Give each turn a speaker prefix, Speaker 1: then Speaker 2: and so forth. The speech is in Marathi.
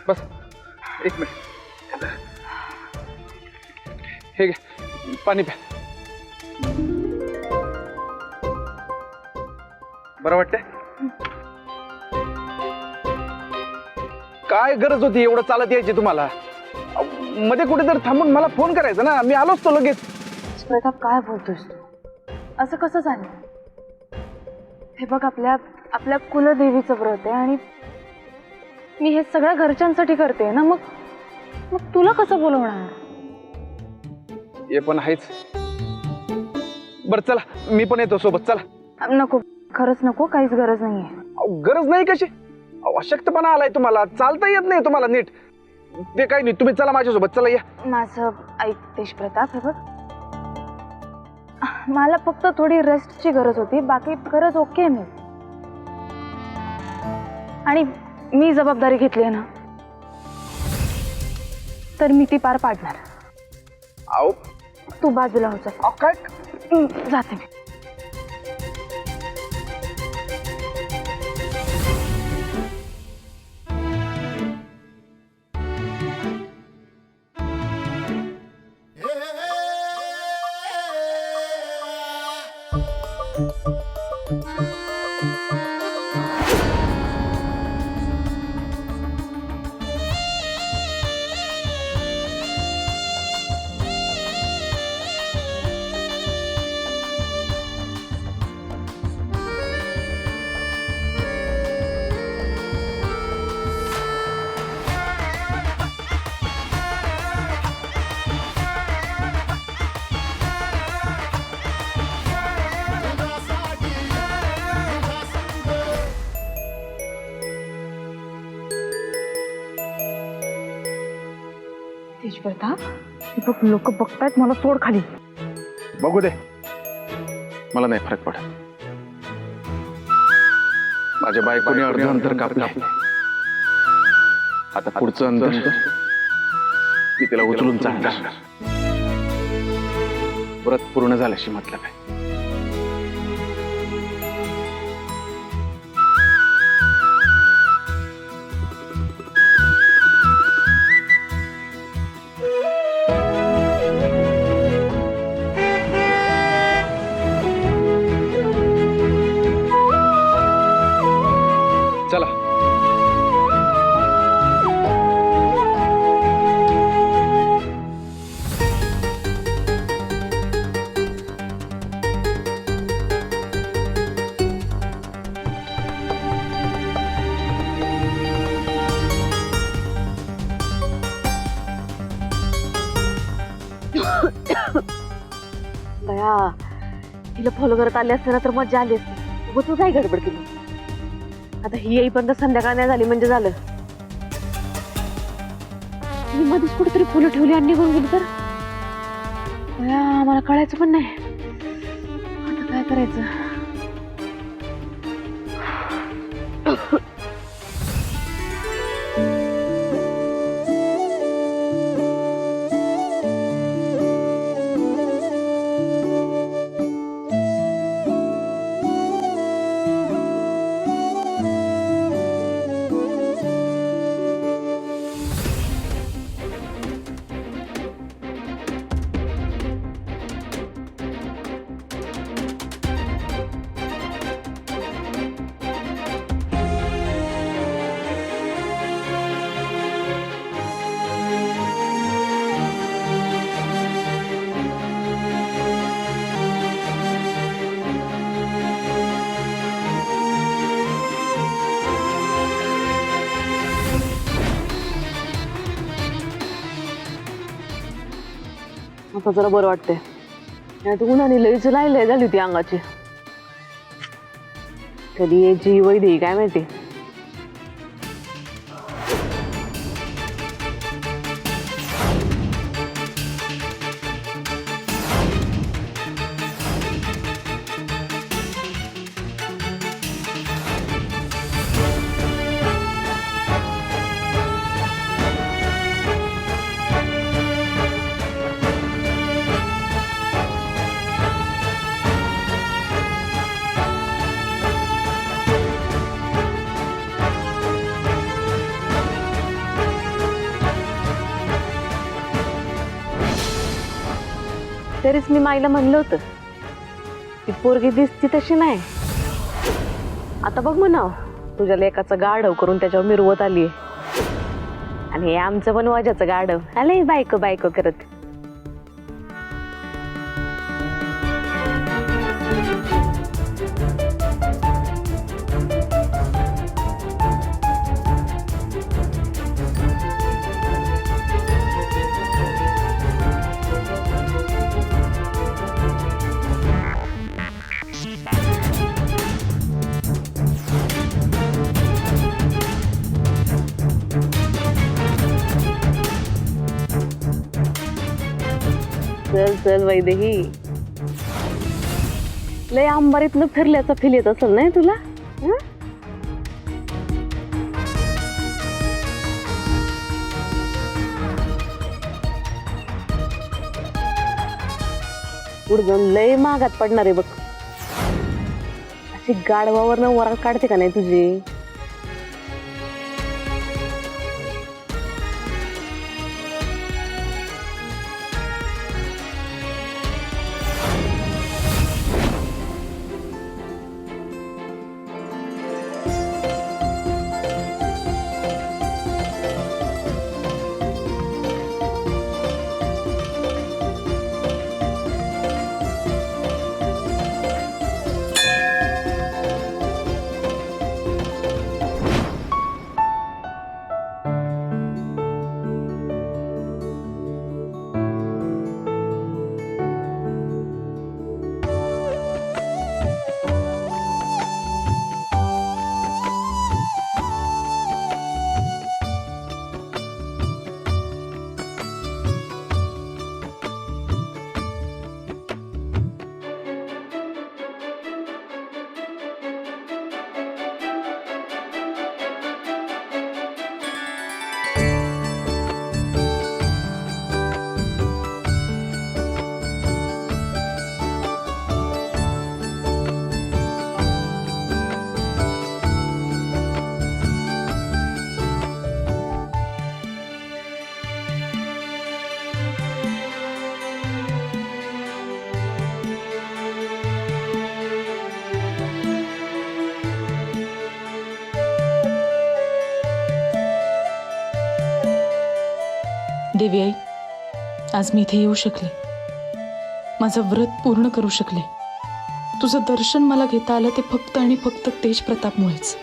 Speaker 1: बस 1 मिनिट. हे घे पाणी प्या. बरं वाटतंय? काय गरज होती एवढं चालत यायची तुम्हाला? मध्ये कुठेतरी थांबून मला फोन करायचा ना, मी आलोच तो लगेच.
Speaker 2: प्रताप काय बोलतोस तू? असं कसं झालं? हे बघ, आपल्या कुलदेवीचं व्रत आहे आणि मी हे सगळं घरच्यांसाठी करते ना, मग तुला कसं बोलवणार?
Speaker 1: हे पण आहेच. बरं चला, मी पण येतो सोबत. चला.
Speaker 2: नको, खरंच नको, काहीच गरज नाहीये.
Speaker 1: गरज नाही कशी? अशक्तपणा आलाय तुम्हाला, चालता येत नाही तुम्हाला नीट. ते काही नाही, तुम्ही चला माझ्यासोबत. चला या.
Speaker 2: माझं ऐक तेज प्रताप, हे बघ, मला फक्त थोडी रेस्टची गरज होती, बाकी गरज ओके मी. आणि मी जबाबदारी घेतली आहे ना, तर मी ती पार पाडणार.
Speaker 1: आओ
Speaker 2: तू बाजूला हो. चल.
Speaker 1: काय
Speaker 2: जाते मी. तेज प्रताप, हे बघ, लोक बघतायत, मला सोड खाली.
Speaker 1: बघू दे, मला नाही फरक पडत. माझ्या बायकोने अर्ध अंतर कापलं, आता पुढचं अंतर मी तिला उचलून चालणार. व्रत पूर्ण झाल्याशी मतलब आहे. चला.
Speaker 2: दया, तिला फॉलो करत आले असते ना तर मजा आली असती. तू काय गडबड केली? आता ही येईपर्यंत संध्याकाळ नाही झाली म्हणजे झालं. मी मध्येच कुठेतरी फुलं ठेवली आणि निघून गेली तर मला कळायचं पण नाही. आता काय करायचं? आता जरा बरं वाटतंय. नाही तर उन्हाने लईच लय झाली होती अंगाची. कधी यायची वैदी काय माहिती.
Speaker 3: तरीच मी माईला म्हणलं होतं ती पोरगी दिसती तशी नाही. आता बघ म्हणाव तुझ्या लेकाचं गाढव करून त्याच्यावर मिरवत आली आणि हे आमचं पण वाजाचं गाढव आलंय बायको बायको करत. चल चल वैदेही, लय अंबारीतनं फिरल्याचा फील येत असेल नाही तुला? हं? पुढं जाऊन लय मागात पडणार आहे बघ. अशी गाढवावरनं वराळ काढते का नाही तुझी?
Speaker 4: देवी आई, आज मी इथे येऊ शकले, माझं व्रत पूर्ण करू शकले. तुझं दर्शन मला घेता आलं ते फक्त आणि फक्त तेज प्रतापमुळेच.